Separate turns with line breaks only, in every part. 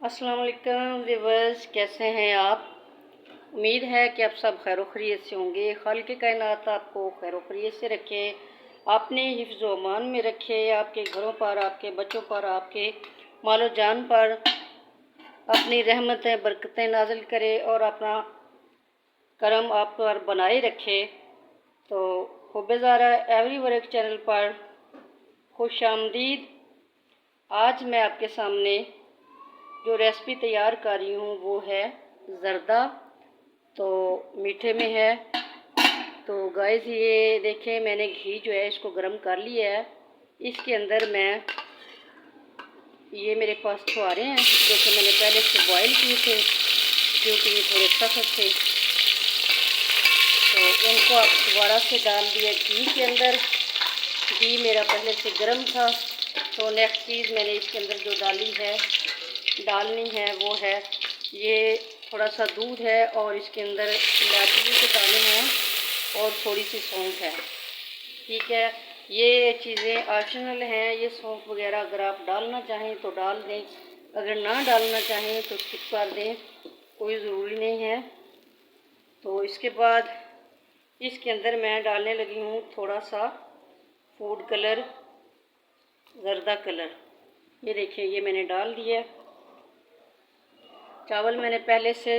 अस्सलाम वालेकुम व्यूअर्स, कैसे हैं आप। उम्मीद है कि आप सब खैर खैरियत से होंगे। खालिक कायनात आपको खैर खैरियत से रखे, आपने हिफ्ज़ व अमान में रखे, आपके घरों पर, आपके बच्चों पर, आपके मालो जान पर अपनी रहमतें बरकतें नाजिल करे और अपना करम आप पर बनाए रखे। तो हुब्बे-ज़ारा एवरी वर्क चैनल पर खुश आमदीद। आज मैं आपके सामने जो रेसिपी तैयार कर रही हूँ वो है ज़र्दा। तो मीठे में है। तो गाइस ये देखें, मैंने घी जो है इसको गर्म कर लिया है। इसके अंदर मैं ये मेरे पास छुहारे हैं जो कि मैंने पहले से बॉईल किए थे क्योंकि ये थोड़े सख्त थे। तो इनको आप दोबारा से डाल दिया घी के अंदर। घी मेरा पहले से गर्म था। तो नेक्स्ट चीज़ मैंने इसके अंदर जो डालनी है वो है ये थोड़ा सा दूध है और इसके अंदर इलायची के दाने हैं और थोड़ी सी सौंफ है। ठीक है, ये चीज़ें ऑप्शनल हैं। ये सौंफ वगैरह अगर आप डालना चाहें तो डाल दें, अगर ना डालना चाहें तो स्किप कर दें, कोई ज़रूरी नहीं है। तो इसके बाद इसके अंदर मैं डालने लगी हूँ थोड़ा सा फूड कलर, ज़र्दा कलर। ये देखिए, ये मैंने डाल दिया। चावल मैंने पहले से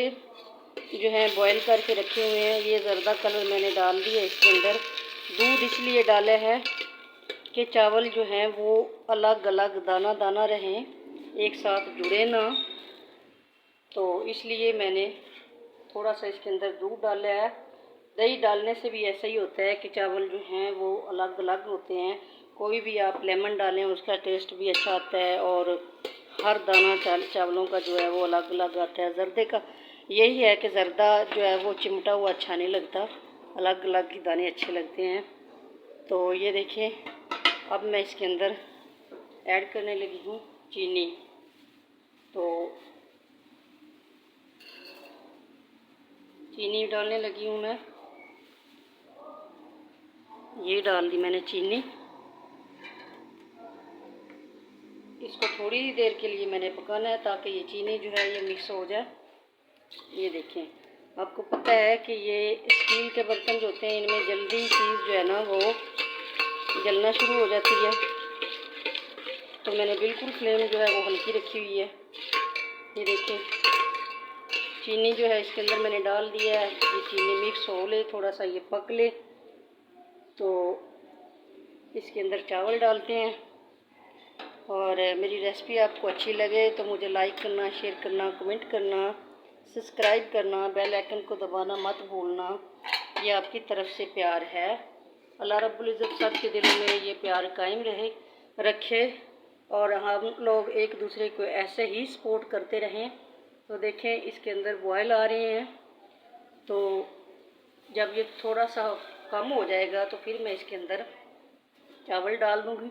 जो है बॉईल करके रखे हुए हैं। ये ज़र्दा कलर मैंने डाल दिया इसके अंदर। दूध इसलिए डाला है कि चावल जो हैं वो अलग अलग दाना दाना रहें, एक साथ जुड़े ना। तो इसलिए मैंने थोड़ा सा इसके अंदर दूध डाला है। दही डालने से भी ऐसा ही होता है कि चावल जो हैं वो अलग अलग होते हैं। कोई भी आप लेमन डालें उसका टेस्ट भी अच्छा आता है और हर दाना चावलों का जो है वो अलग अलग आता है। ज़र्दे का यही है कि ज़र्दा जो है वो चिमटा हुआ अच्छा नहीं लगता, अलग अलग ही दाने अच्छे लगते हैं। तो ये देखिए, अब मैं इसके अंदर ऐड करने लगी हूँ चीनी। तो चीनी डालने लगी हूँ मैं। ये डाल दी मैंने चीनी। इसको थोड़ी ही देर के लिए मैंने पकाना है ताकि ये चीनी जो है ये मिक्स हो जाए। ये देखें, आपको पता है कि ये स्टील के बर्तन जो होते हैं इनमें जल्दी चीज़ जो है ना वो जलना शुरू हो जाती है। तो मैंने बिल्कुल फ्लेम जो है वो हल्की रखी हुई है। ये देखें, चीनी जो है इसके अंदर मैंने डाल दिया है। ये चीनी मिक्स हो ले, थोड़ा सा ये पक ले, तो इसके अंदर चावल डालते हैं। और मेरी रेसिपी आपको अच्छी लगे तो मुझे लाइक करना, शेयर करना, कमेंट करना, सब्सक्राइब करना, बेल आइकन को दबाना मत भूलना। ये आपकी तरफ से प्यार है। अल्लाह रब्बुल इज़्ज़त सबके दिलों में ये प्यार कायम रखे और हम लोग एक दूसरे को ऐसे ही सपोर्ट करते रहें। तो देखें, इसके अंदर बॉयल आ रहे हैं। तो जब ये थोड़ा सा कम हो जाएगा तो फिर मैं इसके अंदर चावल डाल दूँगी।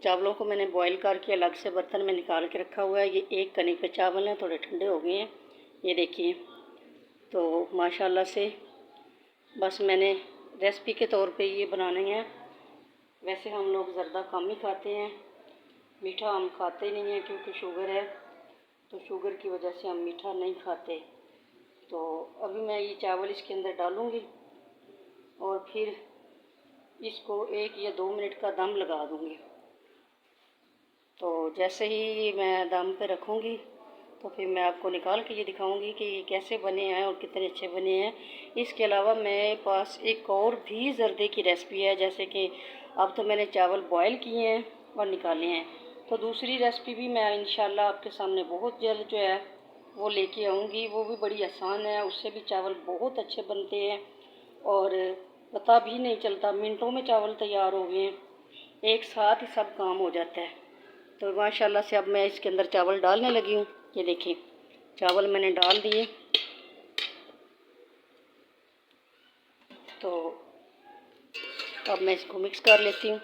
चावलों को मैंने बॉईल करके अलग से बर्तन में निकाल के रखा हुआ है। ये एक कनी के चावल हैं, थोड़े ठंडे हो गए हैं। ये देखिए, तो माशाल्लाह से बस मैंने रेसिपी के तौर पे ये बनाने हैं। वैसे हम लोग ज़र्दा कम ही खाते हैं, मीठा हम खाते नहीं हैं क्योंकि शुगर है। तो शुगर की वजह से हम मीठा नहीं खाते। तो अभी मैं ये चावल इसके अंदर डालूँगी और फिर इसको 1 या 2 मिनट का दम लगा दूँगी। तो जैसे ही मैं दम पे रखूँगी तो फिर मैं आपको निकाल के ये दिखाऊंगी कि ये कैसे बने हैं और कितने अच्छे बने हैं। इसके अलावा मेरे पास एक और भी ज़र्दे की रेसिपी है। जैसे कि अब तो मैंने चावल बॉईल किए हैं और निकाले हैं, तो दूसरी रेसिपी भी मैं इंशाल्लाह आपके सामने बहुत जल्द जो है वो लेके आऊँगी। वो भी बड़ी आसान है, उससे भी चावल बहुत अच्छे बनते हैं और पता भी नहीं चलता, मिनटों में चावल तैयार हो गए हैं, एक साथ ही सब काम हो जाता है। तो माशाल्लाह से अब मैं इसके अंदर चावल डालने लगी हूँ। ये देखिए, चावल मैंने डाल दिए। तो अब मैं इसको मिक्स कर लेती हूँ।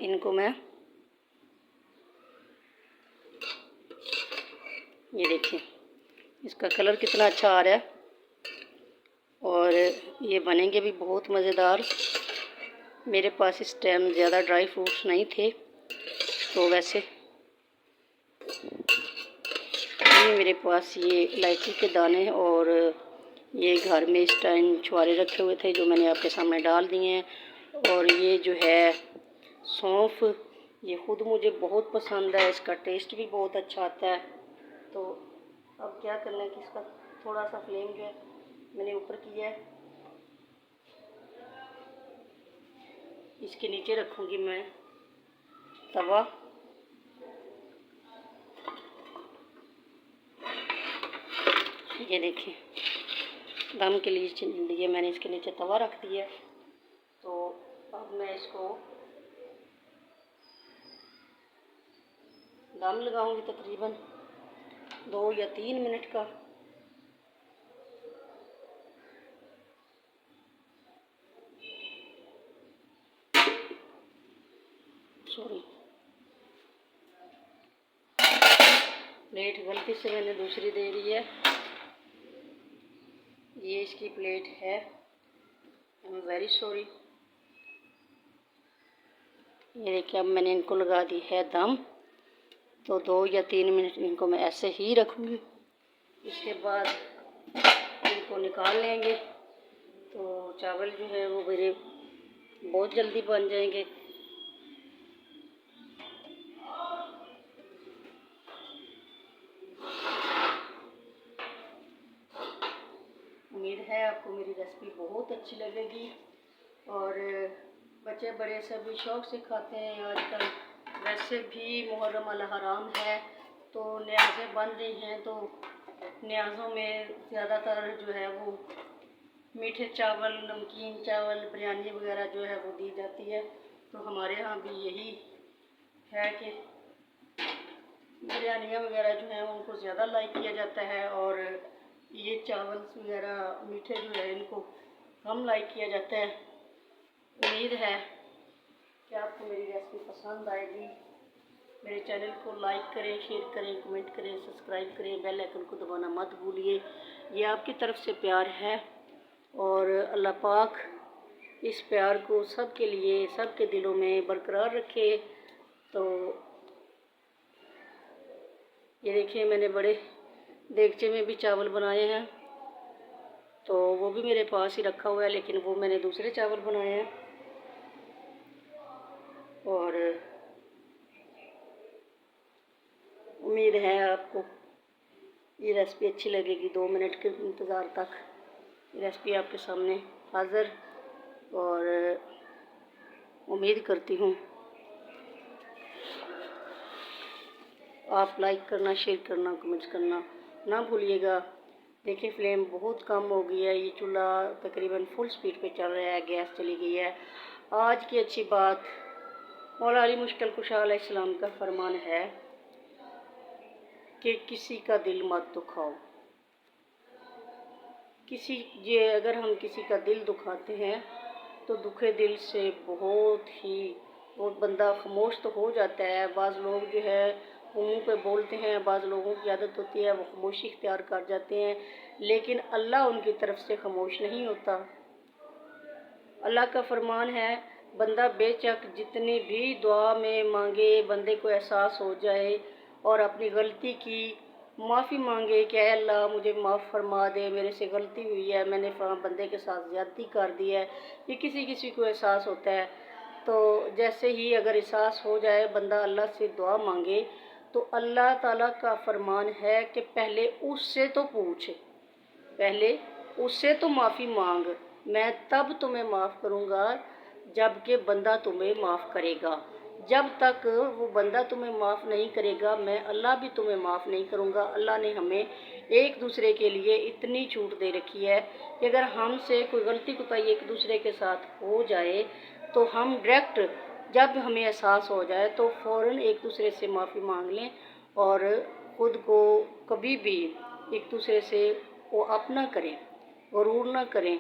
इनको मैं, ये देखिए इसका कलर कितना अच्छा आ रहा है और ये बनेंगे भी बहुत मज़ेदार। मेरे पास इस टाइम ज़्यादा ड्राई फ्रूट्स नहीं थे, तो वैसे ये मेरे पास ये इलायची के दाने और ये घर में इस टाइम छुआरे रखे हुए थे जो मैंने आपके सामने डाल दिए हैं। और ये जो है सौंफ, ये ख़ुद मुझे बहुत पसंद है, इसका टेस्ट भी बहुत अच्छा आता है। तो अब क्या करना है कि इसका थोड़ा सा फ्लेम जो है मैंने ऊपर किया है, इसके नीचे रखूँगी मैं तवा। ये देखिए दम के लिए मैंने इसके नीचे तवा रख दिया। तो अब मैं इसको दम लगाऊंगी तकरीबन 2 या 3 मिनट का। सॉरी, प्लेट गलती से मैंने दूसरी दे दी है, ये इसकी प्लेट है, आई एम वेरी सॉरी। ये देखिए अब मैंने इनको लगा दी है दम, तो 2 या 3 मिनट इनको मैं ऐसे ही रखूँगी। इसके बाद इनको निकाल लेंगे तो चावल जो है वो मेरे बहुत जल्दी बन जाएंगे। उम्मीद है आपको मेरी रेसिपी बहुत अच्छी लगेगी और बच्चे बड़े सभी शौक़ से खाते हैं। आजकल वैसे भी मुहर्रम अल हराम है, तो न्याज़ें बन रही हैं, तो न्याज़ों में ज़्यादातर जो है वो मीठे चावल, नमकीन चावल, बिरयानी वगैरह जो है वो दी जाती है। तो हमारे यहाँ भी यही है कि बिरयानियाँ वगैरह जो हैं उनको ज़्यादा लाइक किया जाता है और ये चावल वगैरह मीठे जो है इनको कम लाइक किया जाता है। उम्मीद है कि आपको मेरी रेसिपी पसंद आएगी। मेरे चैनल को लाइक करें, शेयर करें, कमेंट करें, सब्सक्राइब करें, बेल आइकन को दबाना मत भूलिए। ये आपकी तरफ से प्यार है और अल्लाह पाक इस प्यार को सब के लिए, सब के दिलों में बरकरार रखे। तो ये देखिए मैंने बड़े देगचे में भी चावल बनाए हैं, तो वो भी मेरे पास ही रखा हुआ है, लेकिन वो मैंने दूसरे चावल बनाए हैं। और उम्मीद है आपको ये रेसिपी अच्छी लगेगी। 2 मिनट के इंतज़ार तक रेसिपी आपके सामने हाज़िर, और उम्मीद करती हूँ आप लाइक करना, शेयर करना, कमेंट्स करना ना भूलिएगा। देखिए फ्लेम बहुत कम हो गई है, ये चूल्हा तकरीबन फुल स्पीड पे चल रहा है, गैस चली गई है। आज की अच्छी बात, मौला अली मुश्किल कुशा अलैहिस्सलाम का फरमान है कि किसी का दिल मत दुखाओ। ये अगर हम किसी का दिल दुखाते हैं तो दुखे दिल से वो बंदा खामोश तो हो जाता है। बाज़ लोग जो है वो मुँह पे बोलते हैं, बाज़ लोगों की आदत होती है वो खामोशी इख्तियार कर जाते हैं, लेकिन अल्लाह उनकी तरफ से खामोश नहीं होता। अल्लाह का फरमान है, बंदा बेशक जितनी भी दुआ में मांगे, बंदे को एहसास हो जाए और अपनी गलती की माफ़ी मांगे कि अल्लाह मुझे माफ़ फरमा दे, मेरे से गलती हुई है, मैंने बंदे के साथ ज़्यादती कर दी है। ये किसी किसी को एहसास होता है। तो जैसे ही अगर एहसास हो जाए बंदा अल्लाह से दुआ मांगे, तो अल्लाह ताला का फरमान है कि पहले उससे तो पूछ, पहले उससे तो माफ़ी मांग, मैं तब तुम्हें माफ़ करूँगा जबकि बंदा तुम्हें माफ़ करेगा। जब तक वो बंदा तुम्हें माफ़ नहीं करेगा, मैं अल्लाह भी तुम्हें माफ़ नहीं करूँगा। अल्लाह ने हमें एक दूसरे के लिए इतनी छूट दे रखी है कि अगर हमसे कोई गलती कोताही एक दूसरे के साथ हो जाए तो हम डायरेक्ट, जब हमें एहसास हो जाए तो फ़ौरन एक दूसरे से माफ़ी मांग लें और ख़ुद को कभी भी एक दूसरे से वो अपना करें, गरूर ना करें।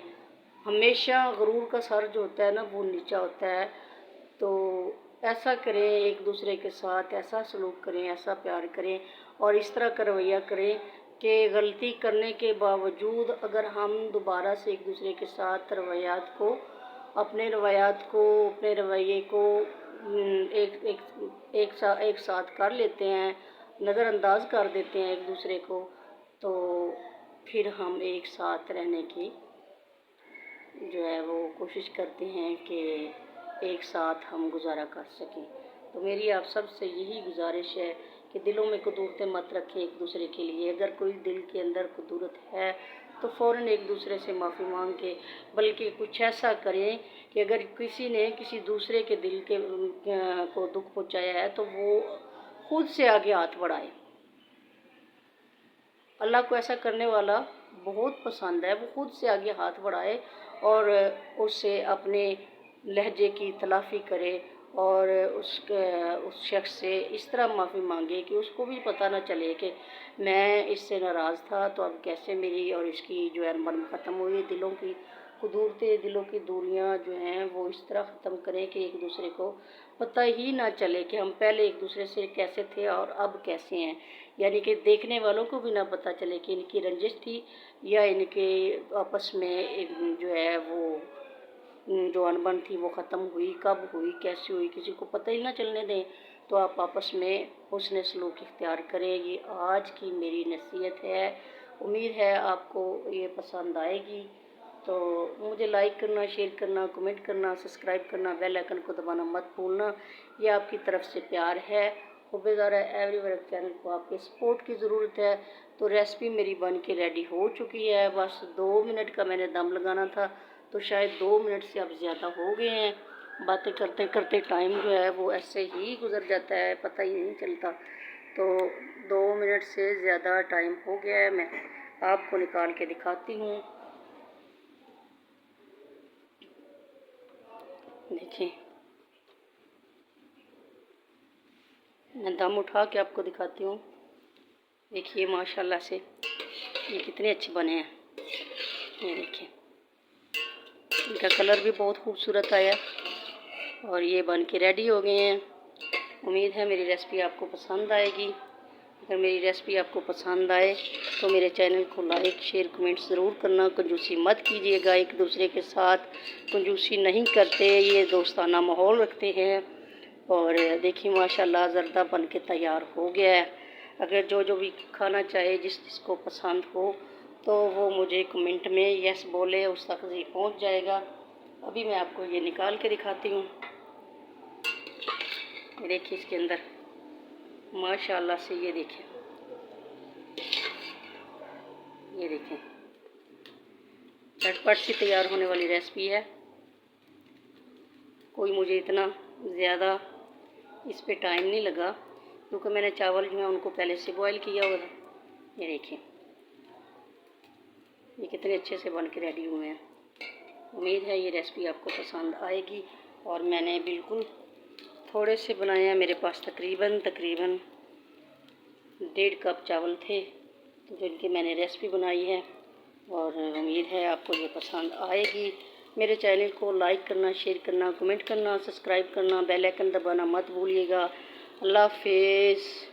हमेशा गरूर का सर जो होता है ना वो नीचा होता है। तो ऐसा करें, एक दूसरे के साथ ऐसा सलूक करें, ऐसा प्यार करें और इस तरह का रवैया करें कि गलती करने के बावजूद अगर हम दोबारा से एक दूसरे के साथ रवैयात को अपने रवायात को, अपने रवैये को एक साथ कर लेते हैं, नज़रअंदाज कर देते हैं एक दूसरे को, तो फिर हम एक साथ रहने की जो है वो कोशिश करते हैं कि एक साथ हम गुजारा कर सकें। तो मेरी आप सब से यही गुजारिश है कि दिलों में कुदूरतें मत रखें एक दूसरे के लिए। अगर कोई दिल के अंदर कुदूरत है तो फ़ौरन एक दूसरे से माफ़ी मांग के, बल्कि कुछ ऐसा करें कि अगर किसी ने किसी दूसरे के दिल के को दुख पहुंचाया है तो वो खुद से आगे हाथ बढ़ाए। अल्लाह को ऐसा करने वाला बहुत पसंद है। वो खुद से आगे हाथ बढ़ाए और उससे अपने लहजे की तलाफ़ी करे और उस शख्स से इस तरह माफ़ी मांगे कि उसको भी पता ना चले कि मैं इससे नाराज़ था, तो अब कैसे मेरी और इसकी जो है अनबन ख़त्म हुई। दिलों की कुदूरतें, दिलों की दूरियां जो हैं वो इस तरह ख़त्म करें कि एक दूसरे को पता ही ना चले कि हम पहले एक दूसरे से कैसे थे और अब कैसे हैं। यानी कि देखने वालों को भी ना पता चले कि इनकी रंजिश थी या इनके आपस में एक जो है वो जो अनबन थी वो ख़त्म हुई, कब हुई, कैसे हुई, किसी को पता ही ना चलने दें। तो आप आपस में हुस्न सलूक इख्तियार करें। ये आज की मेरी नसीहत है। उम्मीद है आपको ये पसंद आएगी। तो मुझे लाइक करना, शेयर करना, कमेंट करना, सब्सक्राइब करना, बेल आइकन को दबाना मत भूलना। ये आपकी तरफ से प्यार है। खुबेज़ारा एवरीवर्क चैनल को आपके सपोर्ट की ज़रूरत है। तो रेसिपी मेरी बन के रेडी हो चुकी है। बस 2 मिनट का मैंने दम लगाना था, तो शायद 2 मिनट से अब ज़्यादा हो गए हैं। बातें करते करते टाइम जो है वो ऐसे ही गुजर जाता है, पता ही नहीं चलता। तो 2 मिनट से ज़्यादा टाइम हो गया है। मैं आपको निकाल के दिखाती हूँ। देखिए, मैं दम उठा के आपको दिखाती हूँ। देखिए माशाल्लाह से ये कितने अच्छे बने हैं। ये देखिए, इनका कलर भी बहुत खूबसूरत आया और ये बन के रेडी हो गए हैं। उम्मीद है मेरी रेसिपी आपको पसंद आएगी। अगर मेरी रेसिपी आपको पसंद आए तो मेरे चैनल को लाइक, शेयर, कमेंट ज़रूर करना। कंजूसी मत कीजिएगा एक दूसरे के साथ। कंजूसी नहीं करते, ये दोस्ताना माहौल रखते हैं। और देखिए माशाल्लाह ज़र्दा बन के तैयार हो गया है। अगर जो भी खाना चाहे, जिसको पसंद हो, तो वो मुझे कमेंट में यस बोले, उस तक ये पहुंच जाएगा। अभी मैं आपको ये निकाल के दिखाती हूँ। देखिए इसके अंदर माशाल्लाह से ये देखिए, ये देखिए झटपट से तैयार होने वाली रेसिपी है। कोई मुझे इतना ज़्यादा इस पे टाइम नहीं लगा, क्योंकि मैंने चावल जो है उनको पहले से बॉईल किया हुआ था। ये देखिए ये कितने अच्छे से बन के रेडी हुए हैं। उम्मीद है ये रेसिपी आपको पसंद आएगी। और मैंने बिल्कुल थोड़े से बनाए हैं। मेरे पास तकरीबन 1.5 कप चावल थे, तो जिनकी मैंने रेसिपी बनाई है। और उम्मीद है आपको ये पसंद आएगी। मेरे चैनल को लाइक करना, शेयर करना, कमेंट करना, सब्सक्राइब करना, बेल आइकन दबाना मत भूलिएगा। अल्लाह हाफिज़।